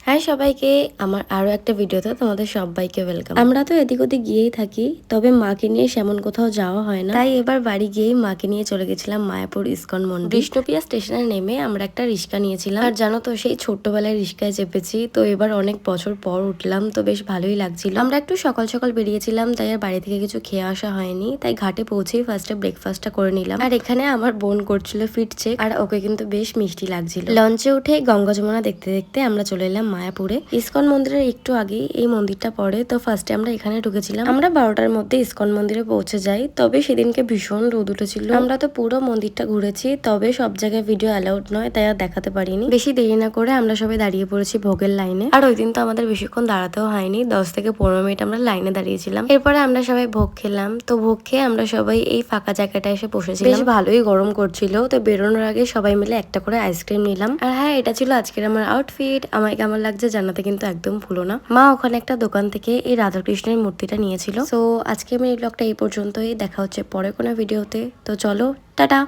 হ্যাঁ সবাইকে আমার আরো একটা ভিডিওতে তোমাদের সবাইকে ওয়েলকাম। আমরা তো এদিক ওদিক গিয়েই থাকি, তবে মাকে নিয়ে সেমন কোথাও যাওয়া হয় না, তাই এবার বাড়ি গিয়েই মাকে নিয়ে চলে গেছিলাম মায়াপুর ইসকন মন্দির। বিষ্ণুপ্রিয়া স্টেশনে নেমে আমরা একটা রিক্সা নিয়েছিলাম, আর জানো তো সেই ছোট্টবেলায় রিক্সায় চেপেছি, তো এবার অনেক বছর পর উঠলাম, তো বেশ ভালোই লাগছিল। আমরা একটু সকাল সকাল বেরিয়েছিলাম, তাই আর বাড়ি থেকে কিছু খেয়ে আসা হয়নি, তাই ঘাটে পৌঁছেই ফার্স্টে ব্রেকফাস্টটা করে নিলাম। আর এখানে আমার বোন করছিল ফিট চেক, আর ওকে কিন্তু বেশ মিষ্টি লাগছিল। লঞ্চে উঠে গঙ্গা যমুনা দেখতে দেখতে আমরা চলে এলাম মায়াপুরে। ইসকন মন্দিরের একটু আগেই এই মন্দিরটা পড়ে, তো ফার্স্টে আমরা এখানে ঢুকেছিলাম। আমরা 12টার মধ্যে ইসকন মন্দিরে পৌঁছে যাই, তবে সেদিনকে ভীষণ রোদ উঠেছিল। আমরা তো পুরো মন্দিরটা ঘুরেছি, তবে সব জায়গায় ভিডিও অ্যালাউড নয়, তাই আর দেখাতে পারিনি। বেশি দেরি না করে আমরা সবাই দাঁড়িয়ে পড়েছি ভোগের লাইনে। আর ওই দিন তো আমাদের বেশিক্ষণ দাঁড়াতেও হয়নি, 10 থেকে 15 মিনিট আমরা লাইনে দাঁড়িয়েছিলাম। এরপরে আমরা সবাই ভোগ খেলাম, তো ভোগ খেয়ে আমরা সবাই এই ফাঁকা জায়গাটা এসে বসেছিলাম। বেশ ভালোই গরম করছিল, তো বেরোনোর আগে সবাই মিলে একটা করে আইসক্রিম নিলাম। আর হ্যাঁ, এটা ছিল আজকের আমার আউটফিট। আমায় কেমন লাগছে জানাতে কিন্তু একদম ভুলো না। মা ওখানে একটা দোকান থেকে এই রাধাকৃষ্ণের মূর্তিটা নিয়েছিল। তো আজকে আমি এই ব্লগটা এই পর্যন্তই, দেখা হচ্ছে পরে কোনো ভিডিওতে। তো চলো, টাটা।